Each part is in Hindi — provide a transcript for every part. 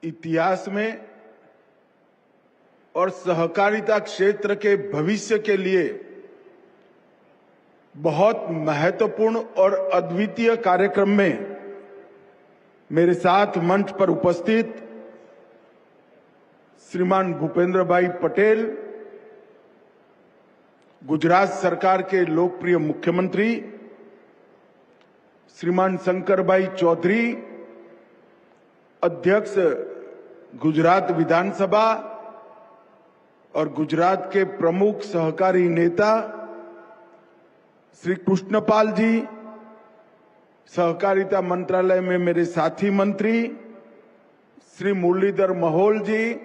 इतिहास में और सहकारिता क्षेत्र के भविष्य के लिए बहुत महत्वपूर्ण और अद्वितीय कार्यक्रम में मेरे साथ मंच पर उपस्थित श्रीमान भूपेंद्र भाई पटेल, गुजरात सरकार के लोकप्रिय मुख्यमंत्री, श्रीमान शंकर भाई चौधरी, अध्यक्ष गुजरात विधानसभा और गुजरात के प्रमुख सहकारी नेता श्री कृष्णपाल जी, सहकारिता मंत्रालय में मेरे साथी मंत्री श्री मुरलीधर महल जी,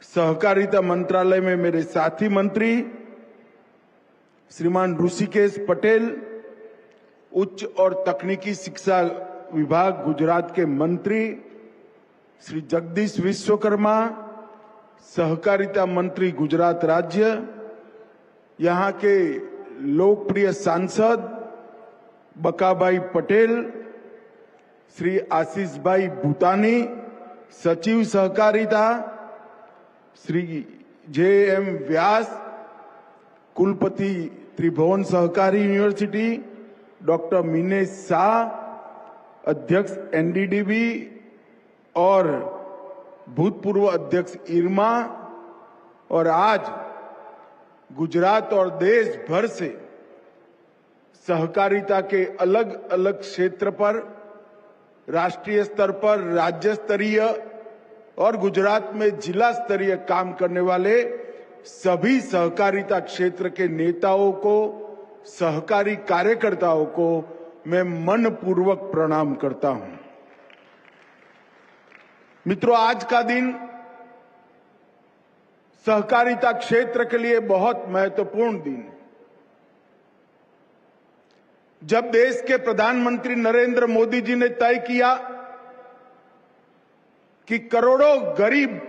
सहकारिता मंत्रालय में मेरे साथी मंत्री श्रीमान ऋषिकेश पटेल, उच्च और तकनीकी शिक्षा विभाग गुजरात के मंत्री श्री जगदीश विश्वकर्मा, सहकारिता मंत्री गुजरात राज्य, यहाँ के लोकप्रिय सांसद बकाभाई पटेल, श्री आशीष भाई भूतानी, सचिव सहकारिता श्री JM व्यास, कुलपति त्रिभुवन सहकारी यूनिवर्सिटी डॉक्टर मिनेश शाह, अध्यक्ष NDDB और भूतपूर्व अध्यक्ष इरमा, और आज गुजरात और देश भर से सहकारिता के अलग अलग क्षेत्र पर, राष्ट्रीय स्तर पर, राज्य स्तरीय और गुजरात में जिला स्तरीय काम करने वाले सभी सहकारिता क्षेत्र के नेताओं को, सहकारी कार्यकर्ताओं को मैं मनपूर्वक प्रणाम करता हूं। मित्रों, आज का दिन सहकारिता क्षेत्र के लिए बहुत महत्वपूर्ण दिन है। जब देश के प्रधानमंत्री नरेंद्र मोदी जी ने तय किया कि करोड़ों गरीब,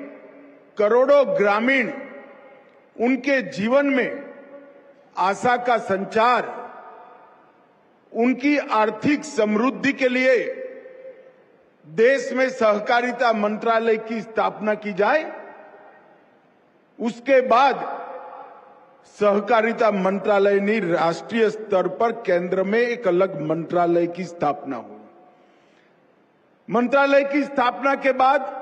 करोड़ों ग्रामीण, उनके जीवन में आशा का संचार, उनकी आर्थिक समृद्धि के लिए देश में सहकारिता मंत्रालय की स्थापना की जाए, उसके बाद सहकारिता मंत्रालय ने राष्ट्रीय स्तर पर केंद्र में एक अलग मंत्रालय की स्थापना हुई। मंत्रालय की स्थापना के बाद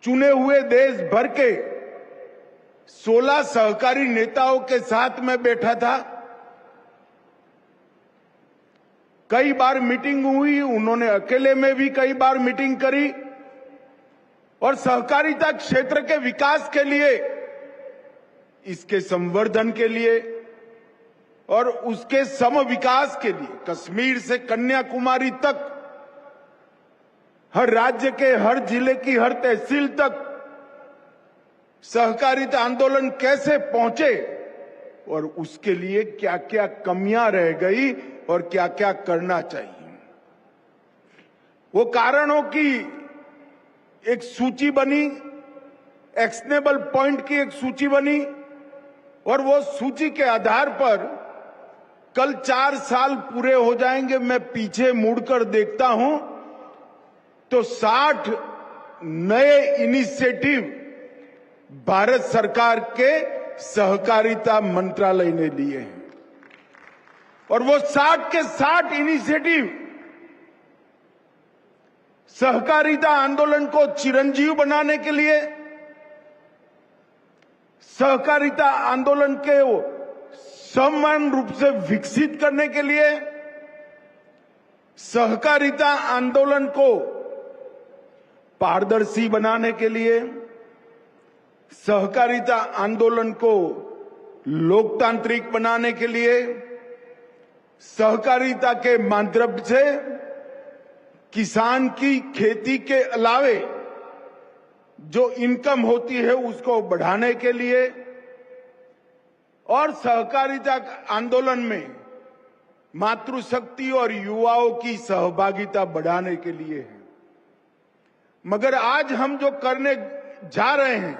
चुने हुए देश भर के 16 सहकारी नेताओं के साथ मैं बैठा था। कई बार मीटिंग हुई, उन्होंने अकेले में भी कई बार मीटिंग करी और सहकारिता क्षेत्र के विकास के लिए, इसके संवर्धन के लिए और उसके सम विकास के लिए कश्मीर से कन्याकुमारी तक, हर राज्य के हर जिले की हर तहसील तक सहकारिता आंदोलन कैसे पहुंचे और उसके लिए क्या क्या कमियां रह गई और क्या क्या करना चाहिए, वो कारणों की एक सूची बनी, एक्शनेबल पॉइंट की एक सूची बनी और वो सूची के आधार पर कल 4 साल पूरे हो जाएंगे। मैं पीछे मुड़कर देखता हूं तो 60 नए इनिशिएटिव भारत सरकार के सहकारिता मंत्रालय ने लिए हैं और वो 60 के 60 इनिशिएटिव सहकारिता आंदोलन को चिरंजीव बनाने के लिए, सहकारिता आंदोलन के समान रूप से विकसित करने के लिए, सहकारिता आंदोलन को पारदर्शी बनाने के लिए, सहकारिता आंदोलन को लोकतांत्रिक बनाने के लिए, सहकारिता के माध्यम से किसान की खेती के अलावे जो इनकम होती है उसको बढ़ाने के लिए और सहकारिता आंदोलन में मातृशक्ति और युवाओं की सहभागिता बढ़ाने के लिए है। मगर आज हम जो करने जा रहे हैं,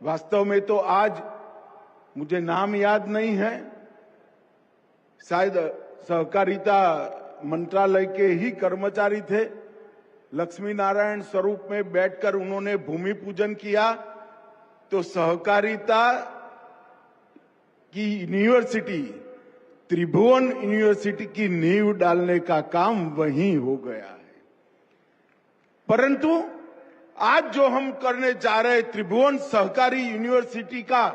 वास्तव में तो आज मुझे नाम याद नहीं है, शायद सहकारिता मंत्रालय के ही कर्मचारी थे। लक्ष्मी नारायण स्वरूप में बैठकर उन्होंने भूमि पूजन किया तो सहकारिता की यूनिवर्सिटी, त्रिभुवन यूनिवर्सिटी की नींव डालने का काम वहीं हो गया है। परंतु आज जो हम करने जा रहे हैं, त्रिभुवन सहकारी यूनिवर्सिटी का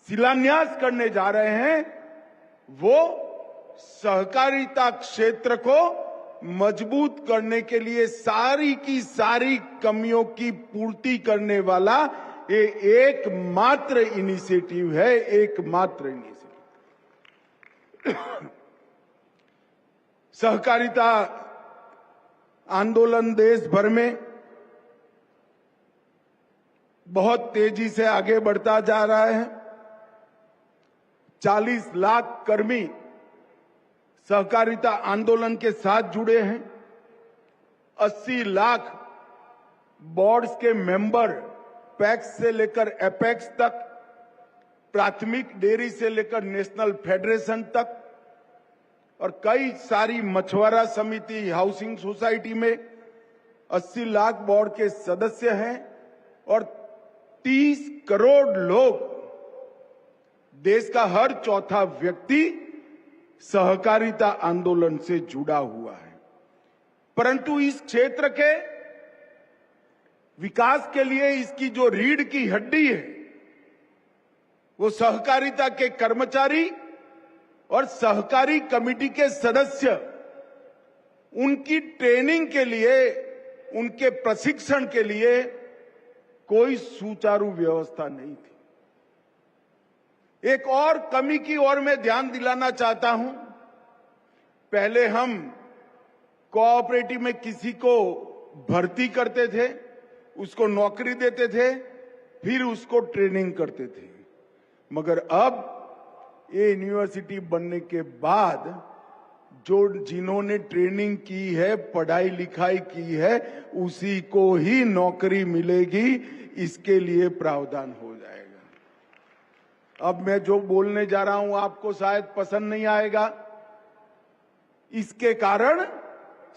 शिलान्यास करने जा रहे हैं, वो सहकारिता क्षेत्र को मजबूत करने के लिए सारी की सारी कमियों की पूर्ति करने वाला ये एकमात्र इनिशिएटिव है, एकमात्र इनिशिएटिव। सहकारिता आंदोलन देश भर में बहुत तेजी से आगे बढ़ता जा रहा है। 40 लाख कर्मी सहकारिता आंदोलन के साथ जुड़े हैं। 80 लाख बोर्ड्स के मेंबर, पैक्स से लेकर एपेक्स तक, प्राथमिक डेयरी से लेकर नेशनल फेडरेशन तक, और कई सारी मछुआरा समिति, हाउसिंग सोसाइटी में 80 लाख बोर्ड के सदस्य हैं और 30 करोड़ लोग, देश का हर चौथा व्यक्ति सहकारिता आंदोलन से जुड़ा हुआ है। परंतु इस क्षेत्र के विकास के लिए इसकी जो रीढ़ की हड्डी है, वो सहकारिता के कर्मचारी और सहकारी कमेटी के सदस्य, उनकी ट्रेनिंग के लिए, उनके प्रशिक्षण के लिए कोई सुचारू व्यवस्था नहीं थी। एक और कमी की ओर मैं ध्यान दिलाना चाहता हूं। पहले हम कोऑपरेटिव में किसी को भर्ती करते थे, उसको नौकरी देते थे, फिर उसको ट्रेनिंग करते थे। मगर अब ये यूनिवर्सिटी बनने के बाद जिन्होंने ट्रेनिंग की है, पढ़ाई लिखाई की है, उसी को ही नौकरी मिलेगी। इसके लिए प्रावधान हो जाएगा। अब मैं जो बोलने जा रहा हूं आपको शायद पसंद नहीं आएगा। इसके कारण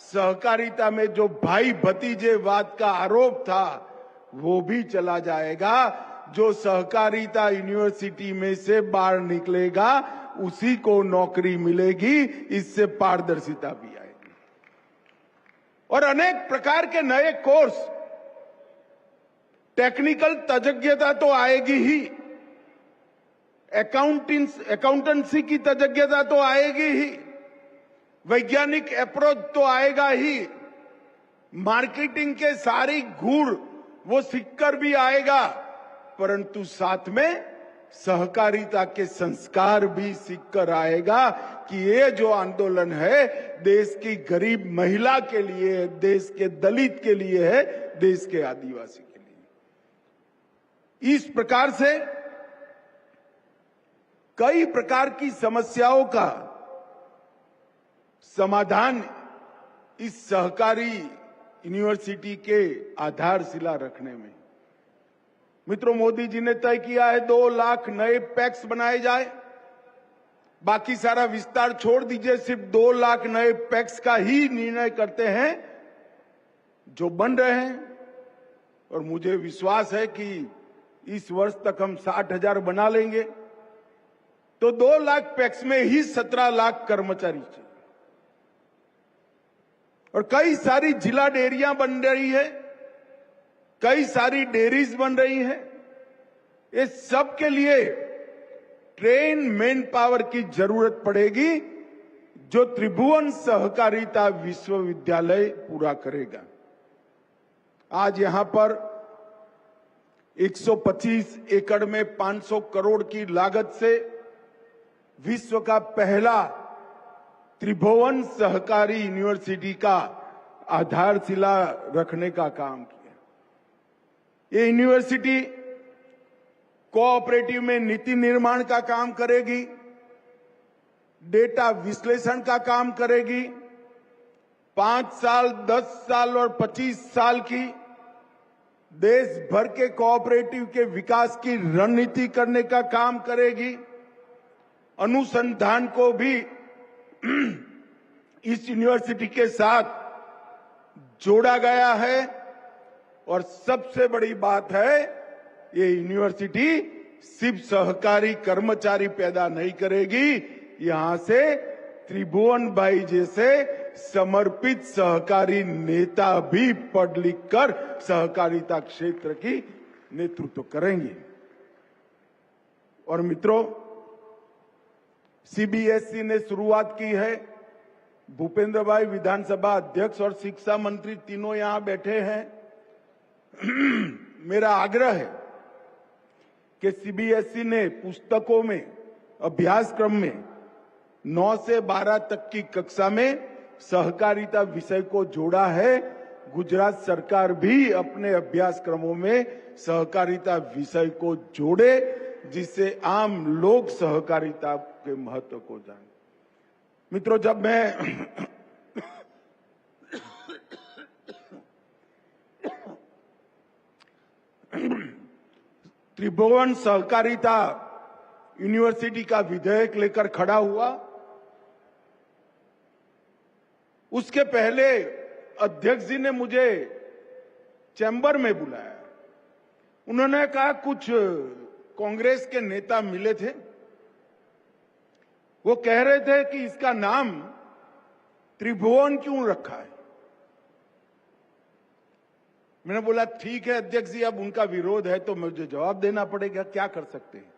सहकारिता में जो भाई भतीजेवाद का आरोप था वो भी चला जाएगा। जो सहकारिता यूनिवर्सिटी में से बाहर निकलेगा उसी को नौकरी मिलेगी। इससे पारदर्शिता भी आएगी और अनेक प्रकार के नए कोर्स, टेक्निकल तज्ञता तो आएगी ही, अकाउंटेंसी की तज्ञता तो आएगी ही, वैज्ञानिक अप्रोच तो आएगा ही, मार्केटिंग के सारी गुण वो सीखकर भी आएगा, परंतु साथ में सहकारिता के संस्कार भी सीखकर आएगा कि ये जो आंदोलन है देश की गरीब महिला के लिए है, देश के दलित के लिए है, देश के आदिवासी के लिए। इस प्रकार से कई प्रकार की समस्याओं का समाधान इस सहकारी यूनिवर्सिटी के आधारशिला रखने में। मित्रों, मोदी जी ने तय किया है 2 लाख नए पैक्स बनाए जाए। बाकी सारा विस्तार छोड़ दीजिए, सिर्फ 2 लाख नए पैक्स का ही निर्णय करते हैं जो बन रहे हैं। और मुझे विश्वास है कि इस वर्ष तक हम 60,000 बना लेंगे तो 2 लाख पैक्स में ही 17 लाख कर्मचारी चाहिए। और कई सारी जिला डेयरियां बन रही है, कई सारी डेयरीज बन रही है। ये सब के लिए ट्रेन मैन पावर की जरूरत पड़ेगी जो त्रिभुवन सहकारिता विश्वविद्यालय पूरा करेगा। आज यहां पर 125 एकड़ में 500 करोड़ की लागत से विश्व का पहला त्रिभुवन सहकारी यूनिवर्सिटी का आधारशिला रखने का काम किया। ये यूनिवर्सिटी कोऑपरेटिव में नीति निर्माण का काम करेगी, डेटा विश्लेषण का काम करेगी, 5 साल, 10 साल और 25 साल की देश भर के कोऑपरेटिव के विकास की रणनीति करने का काम करेगी, अनुसंधान को भी इस यूनिवर्सिटी के साथ जोड़ा गया है। और सबसे बड़ी बात है, ये यूनिवर्सिटी सिर्फ सहकारी कर्मचारी पैदा नहीं करेगी, यहां से त्रिभुवन भाई जैसे समर्पित सहकारी नेता भी पढ़ लिख कर सहकारिता क्षेत्र की नेतृत्व करेंगे। और मित्रों, सीबीएसई ने शुरुआत की है। भूपेंद्र भाई विधानसभा अध्यक्ष और शिक्षा मंत्री तीनों यहां बैठे हैं। मेरा आग्रह है कि सीबीएसई ने पुस्तकों में, अभ्यासक्रम में 9 से 12 तक की कक्षा में सहकारिता विषय को जोड़ा है। गुजरात सरकार भी अपने अभ्यासक्रमों में सहकारिता विषय को जोड़े, जिससे आम लोग सहकारिता के महत्व को जाने। मित्रों, जब मैं त्रिभुवन सहकारिता यूनिवर्सिटी का विधेयक लेकर खड़ा हुआ, उसके पहले अध्यक्ष जी ने मुझे चैम्बर में बुलाया। उन्होंने कहा कुछ कांग्रेस के नेता मिले थे, वो कह रहे थे कि इसका नाम त्रिभुवन क्यों रखा है। मैंने बोला ठीक है अध्यक्ष जी, अब उनका विरोध है तो मुझे जवाब देना पड़ेगा, क्या कर सकते हैं,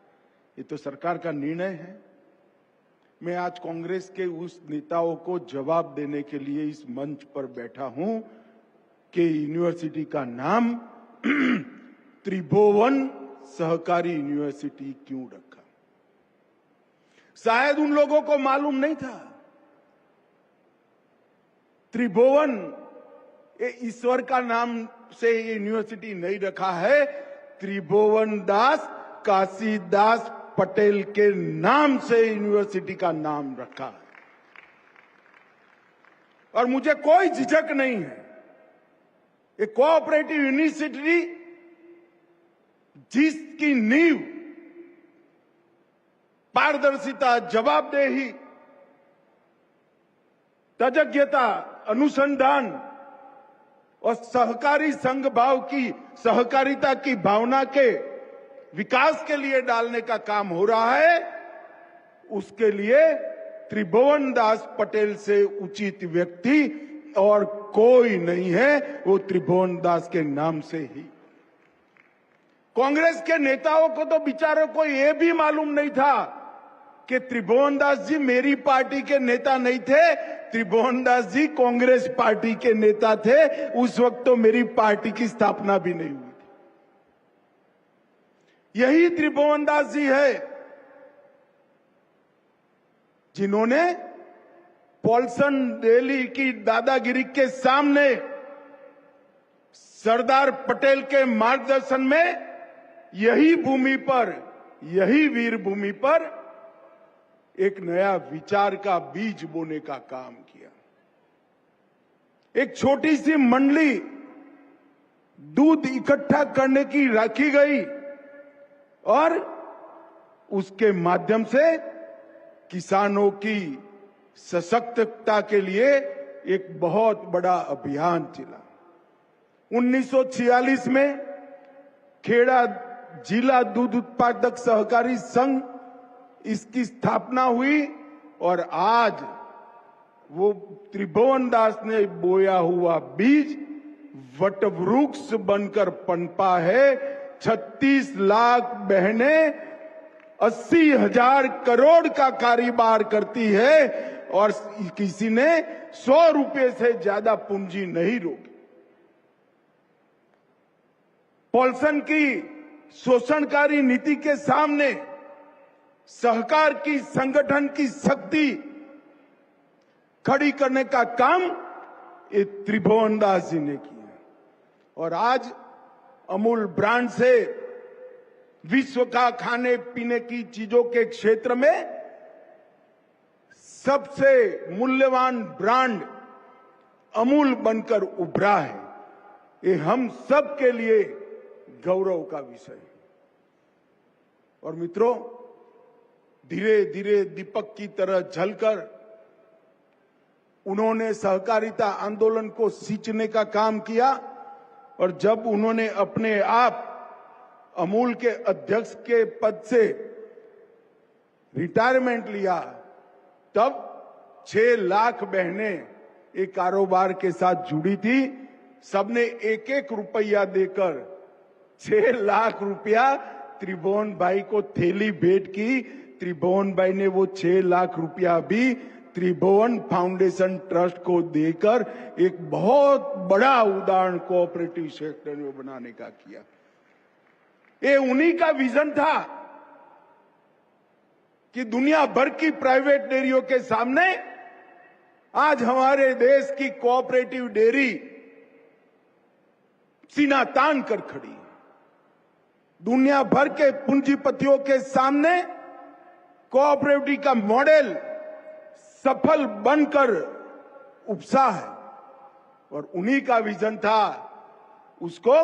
ये तो सरकार का निर्णय है। मैं आज कांग्रेस के उस नेताओं को जवाब देने के लिए इस मंच पर बैठा हूं कि यूनिवर्सिटी का नाम त्रिभुवन सहकारी यूनिवर्सिटी क्यों रखा। शायद उन लोगों को मालूम नहीं था, त्रिभुवन ये ईश्वर का नाम से ये यूनिवर्सिटी नहीं रखा है, त्रिभुवन दास काशीदास पटेल के नाम से यूनिवर्सिटी का नाम रखा है। और मुझे कोई झिझक नहीं है, ये कोऑपरेटिव यूनिवर्सिटी जिसकी नींव पारदर्शिता, जवाबदेही, तज्ञता, अनुसंधान और सहकारी संघ भाव की, सहकारिता की भावना के विकास के लिए डालने का काम हो रहा है, उसके लिए त्रिभुवन दास पटेल से उचित व्यक्ति और कोई नहीं है, वो त्रिभुवन दास के नाम से ही। कांग्रेस के नेताओं को तो बेचारों को यह भी मालूम नहीं था कि त्रिभुवन दास जी मेरी पार्टी के नेता नहीं थे, त्रिभुवन दास जी कांग्रेस पार्टी के नेता थे। उस वक्त तो मेरी पार्टी की स्थापना भी नहीं हुई थी। यही त्रिभुवन दास जी है जिन्होंने पॉल्सन रैली की दादागिरी के सामने सरदार पटेल के मार्गदर्शन में यही भूमि पर, यही वीर भूमि पर एक नया विचार का बीज बोने का काम किया। एक छोटी सी मंडली दूध इकट्ठा करने की रखी गई और उसके माध्यम से किसानों की सशक्तता के लिए एक बहुत बड़ा अभियान चला। 1946 में खेड़ा जिला दूध उत्पादक सहकारी संघ, इसकी स्थापना हुई और आज वो त्रिभुवन दास ने बोया हुआ बीज वटवृक्ष बनकर पनपा है। 36 लाख बहनें 80,000 करोड़ का कारोबार करती है और किसी ने 100 रुपए से ज्यादा पूंजी नहीं रोकी। पॉल्सन की शोषणकारी नीति के सामने सहकार की, संगठन की शक्ति खड़ी करने का काम ये त्रिभुवन दास जी ने किया। और आज अमूल ब्रांड से विश्व का खाने पीने की चीजों के क्षेत्र में सबसे मूल्यवान ब्रांड अमूल बनकर उभरा है। ये हम सब के लिए गौरव का विषय है। और मित्रों, धीरे धीरे दीपक की तरह जलकर उन्होंने सहकारिता आंदोलन को सींचने का काम किया और जब उन्होंने अपने आप अमूल के अध्यक्ष के पद से रिटायरमेंट लिया, तब 6 लाख बहनें एक कारोबार के साथ जुड़ी थी। सबने 1-1 रुपया देकर 6 लाख रुपया त्रिभुवन भाई को थैली भेंट की। त्रिभुवन भाई ने वो 6 लाख रुपया भी त्रिभुवन फाउंडेशन ट्रस्ट को देकर एक बहुत बड़ा उदाहरण कोऑपरेटिव सेक्टर में बनाने का किया। ये उन्हीं का विजन था कि दुनिया भर की प्राइवेट डेयरियों के सामने आज हमारे देश की कोऑपरेटिव डेयरी सीना तान कर खड़ी है। दुनिया भर के पूंजीपतियों के सामने कोऑपरेटिव का मॉडल सफल बनकर उपसा है और उन्हीं का विजन था। उसको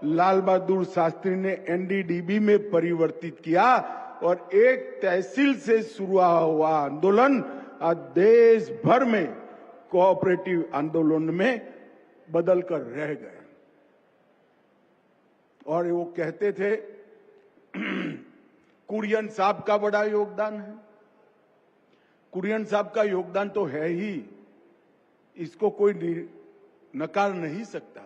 लाल बहादुर शास्त्री ने एनडीडीबी में परिवर्तित किया और एक तहसील से शुरू हुआ आंदोलन आज देश भर में कोऑपरेटिव आंदोलन में बदल कर रह गए। और वो कहते थे कुरियन साहब का बड़ा योगदान है। कुरियन साहब का योगदान तो है ही, इसको कोई नकार नहीं सकता।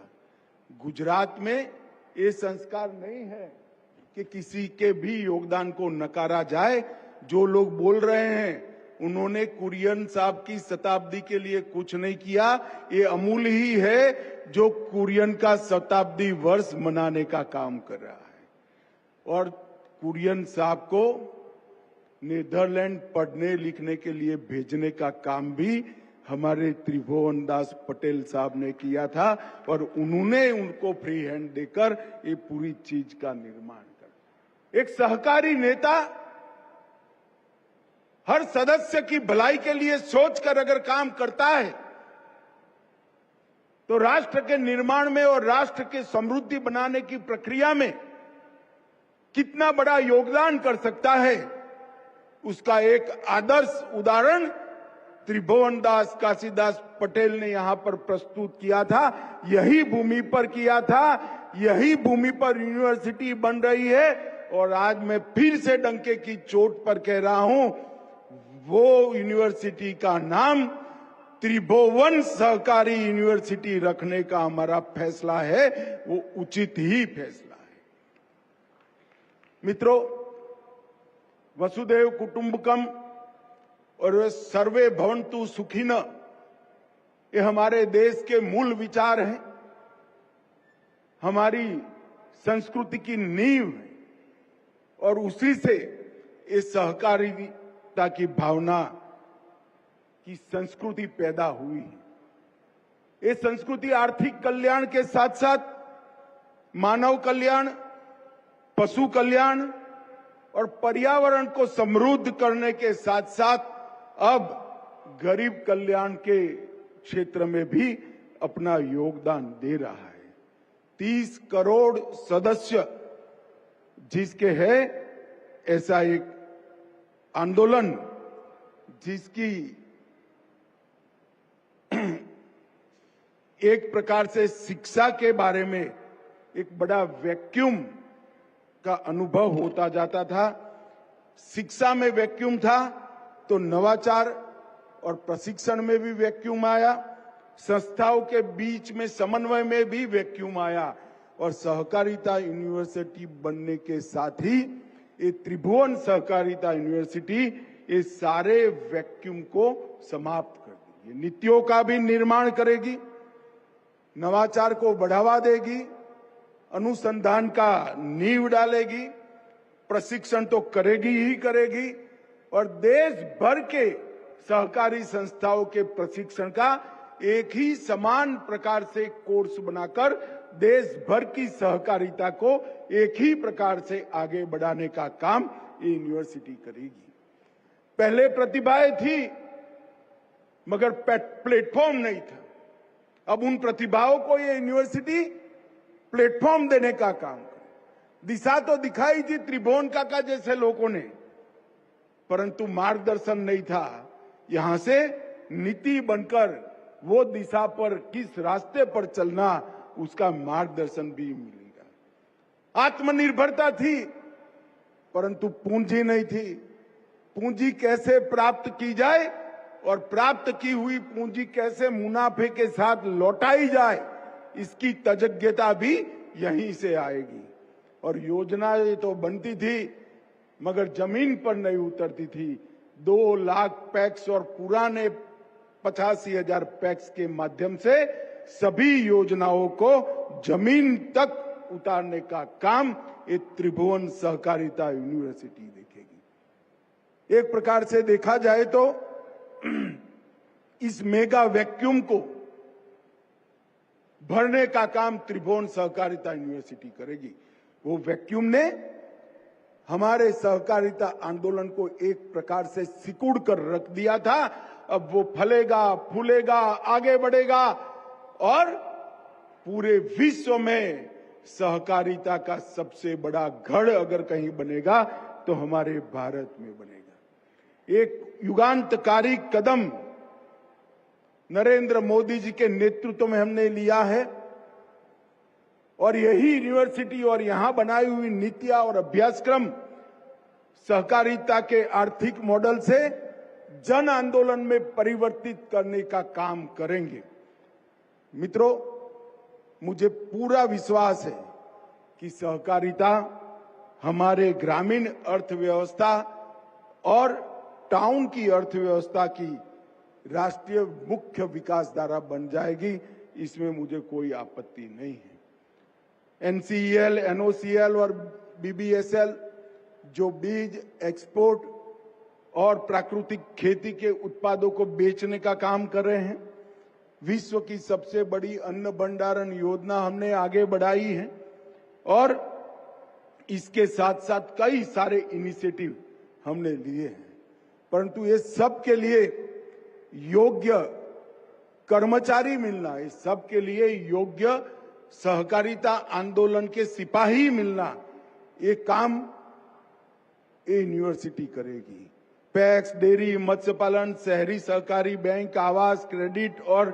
गुजरात में ये संस्कार नहीं है कि किसी के भी योगदान को नकारा जाए। जो लोग बोल रहे हैं उन्होंने कुरियन साहब की शताब्दी के लिए कुछ नहीं किया। ये अमूल ही है जो कुरियन का शताब्दी वर्ष मनाने का काम कर रहा है। और कुरियन साहब को नीदरलैंड पढ़ने लिखने के लिए भेजने का काम भी हमारे त्रिभुवन दास पटेल साहब ने किया था और उन्होंने उनको फ्री हैंड देकर ये पूरी चीज का निर्माण कर। एक सहकारी नेता हर सदस्य की भलाई के लिए सोचकर अगर काम करता है तो राष्ट्र के निर्माण में और राष्ट्र की समृद्धि बनाने की प्रक्रिया में कितना बड़ा योगदान कर सकता है, उसका एक आदर्श उदाहरण त्रिभुवन दास काशीदास पटेल ने यहां पर प्रस्तुत किया था। यही भूमि पर किया था, यही भूमि पर यूनिवर्सिटी बन रही है। और आज मैं फिर से डंके की चोट पर कह रहा हूं, वो यूनिवर्सिटी का नाम त्रिभुवन सहकारी यूनिवर्सिटी रखने का हमारा फैसला है, वो उचित ही फैसला है। मित्रों, वसुधैव कुटुंबकम और सर्वे भवन्तु सुखिनः, ये हमारे देश के मूल विचार हैं, हमारी संस्कृति की नींव है और उसी से इस सहकारिता की भावना की संस्कृति पैदा हुई है। ये संस्कृति आर्थिक कल्याण के साथ साथ मानव कल्याण, पशु कल्याण और पर्यावरण को समृद्ध करने के साथ साथ अब गरीब कल्याण के क्षेत्र में भी अपना योगदान दे रहा है। 30 करोड़ सदस्य जिसके है, ऐसा एक आंदोलन जिसकी एक प्रकार से शिक्षा के बारे में एक बड़ा वैक्यूम का अनुभव होता जाता था। शिक्षा में वैक्यूम था तो नवाचार और प्रशिक्षण में भी वैक्यूम आया, संस्थाओं के बीच में समन्वय में भी वैक्यूम आया और सहकारिता यूनिवर्सिटी बनने के साथ ही ये त्रिभुवन सहकारिता यूनिवर्सिटी ये सारे वैक्यूम को समाप्त कर देगी। नीतियों का भी निर्माण करेगी, नवाचार को बढ़ावा देगी, अनुसंधान का नींव डालेगी, प्रशिक्षण तो करेगी ही करेगी और देश भर के सहकारी संस्थाओं के प्रशिक्षण का एक ही समान प्रकार से कोर्स बनाकर देश भर की सहकारिता को एक ही प्रकार से आगे बढ़ाने का काम ये यूनिवर्सिटी करेगी। पहले प्रतिभाएं थी मगर प्लेटफॉर्म नहीं था। अब उन प्रतिभाओं को ये यूनिवर्सिटी प्लेटफॉर्म देने का काम करे। दिशा तो दिखाई थी त्रिभुवन काका जैसे लोगों ने, परंतु मार्गदर्शन नहीं था। यहां से नीति बनकर वो दिशा पर किस रास्ते पर चलना, उसका मार्गदर्शन भी मिलेगा। आत्मनिर्भरता थी, परंतु पूंजी नहीं थी। पूंजी कैसे प्राप्त की जाए और प्राप्त की हुई पूंजी कैसे मुनाफे के साथ लौटाई जाए, इसकी तज्ञता भी यहीं से आएगी। और योजनाएं तो बनती थी मगर जमीन पर नहीं उतरती थी। 2 लाख पैक्स और पुराने 85,000 पैक्स के माध्यम से सभी योजनाओं को जमीन तक उतारने का काम ये त्रिभुवन सहकारिता यूनिवर्सिटी देखेगी। एक प्रकार से देखा जाए तो इस मेगा वैक्यूम को भरने का काम त्रिभुवन सहकारिता यूनिवर्सिटी करेगी। वो वैक्यूम ने हमारे सहकारिता आंदोलन को एक प्रकार से सिकुड़ कर रख दिया था। अब वो फलेगा, फूलेगा, आगे बढ़ेगा और पूरे विश्व में सहकारिता का सबसे बड़ा गढ़ अगर कहीं बनेगा तो हमारे भारत में बनेगा। एक युगांतकारी कदम नरेंद्र मोदी जी के नेतृत्व में हमने लिया है और यही यूनिवर्सिटी और यहां बनाई हुई नीतियां और अभ्यासक्रम सहकारिता के आर्थिक मॉडल से जन आंदोलन में परिवर्तित करने का काम करेंगे। मित्रों, मुझे पूरा विश्वास है कि सहकारिता हमारे ग्रामीण अर्थव्यवस्था और टाउन की अर्थव्यवस्था की राष्ट्रीय मुख्य विकास धारा बन जाएगी। इसमें मुझे कोई आपत्ति नहीं है। NCEL, NOCL और BBSL जो बीज, एक्सपोर्ट और प्राकृतिक खेती के उत्पादों को बेचने का काम कर रहे हैं, विश्व की सबसे बड़ी अन्न भंडारण योजना हमने आगे बढ़ाई है और इसके साथ साथ कई सारे इनिशिएटिव हमने लिए हैं। परंतु ये सब के लिए योग्य कर्मचारी मिलना, इस सब के लिए योग्य सहकारिता आंदोलन के सिपाही मिलना, ये काम ये यूनिवर्सिटी करेगी। पैक्स, डेयरी, मत्स्य पालन, शहरी सहकारी बैंक, आवास, क्रेडिट और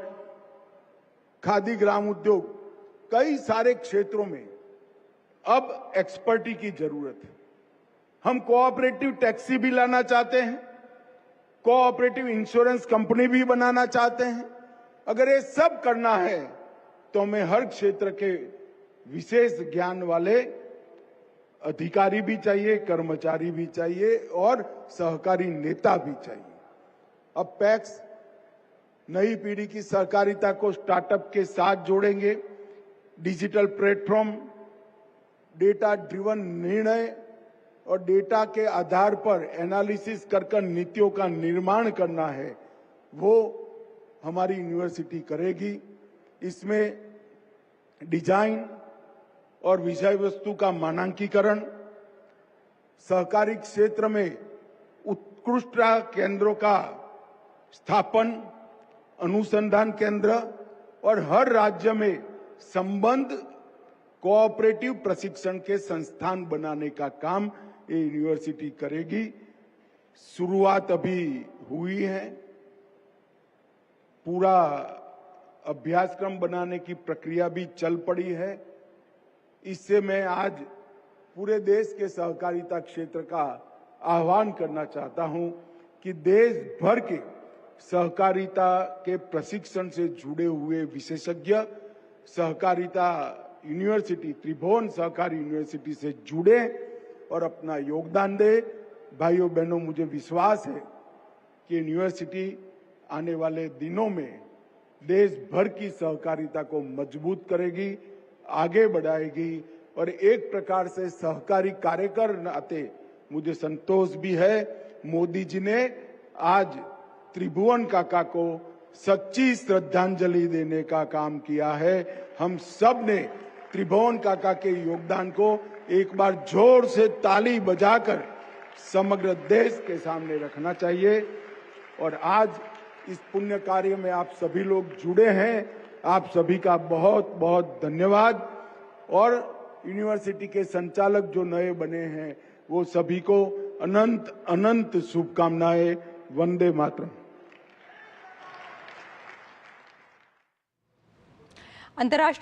खादी ग्राम उद्योग, कई सारे क्षेत्रों में अब एक्सपर्टी की जरूरत है। हम कोऑपरेटिव टैक्सी भी लाना चाहते हैं, कोऑपरेटिव इंश्योरेंस कंपनी भी बनाना चाहते हैं। अगर ये सब करना है तो हमें हर क्षेत्र के विशेष ज्ञान वाले अधिकारी भी चाहिए, कर्मचारी भी चाहिए और सहकारी नेता भी चाहिए। अब पैक्स नई पीढ़ी की सहकारिता को स्टार्टअप के साथ जोड़ेंगे। डिजिटल प्लेटफॉर्म, डेटा ड्रिवन निर्णय और डेटा के आधार पर एनालिसिस कर नीतियों का निर्माण करना है, वो हमारी यूनिवर्सिटी करेगी। इसमें डिजाइन और विषय वस्तु का मानकीकरण, सहकारी क्षेत्र में उत्कृष्ट केंद्रों का स्थापन, अनुसंधान केंद्र और हर राज्य में संबद्ध कोऑपरेटिव प्रशिक्षण के संस्थान बनाने का काम ये यूनिवर्सिटी करेगी। शुरुआत अभी हुई है। पूरा अभ्यासक्रम बनाने की प्रक्रिया भी चल पड़ी है। इससे मैं आज पूरे देश के सहकारिता क्षेत्र का आह्वान करना चाहता हूं कि देश भर के सहकारिता के प्रशिक्षण से जुड़े हुए विशेषज्ञ सहकारिता यूनिवर्सिटी, त्रिभुवन सहकारी यूनिवर्सिटी से जुड़े और अपना योगदान दे। भाइयों बहनों, मुझे विश्वास है कि यूनिवर्सिटी आने वाले दिनों में देश भर की सहकारिता को मजबूत करेगी, आगे बढ़ाएगी और एक प्रकार से सहकारी कार्यकर नाते मुझे संतोष भी है, मोदी जी ने आज त्रिभुवन काका को सच्ची श्रद्धांजलि देने का काम किया है। हम सब ने त्रिभुवन काका के योगदान को एक बार जोर से ताली बजाकर समग्र देश के सामने रखना चाहिए। और आज इस पुण्य कार्य में आप सभी लोग जुड़े हैं, आप सभी का बहुत बहुत धन्यवाद। और यूनिवर्सिटी के संचालक जो नए बने हैं वो सभी को अनंत अनंत शुभकामनाएं। वंदे मातरम। अंतर्राष्ट्रीय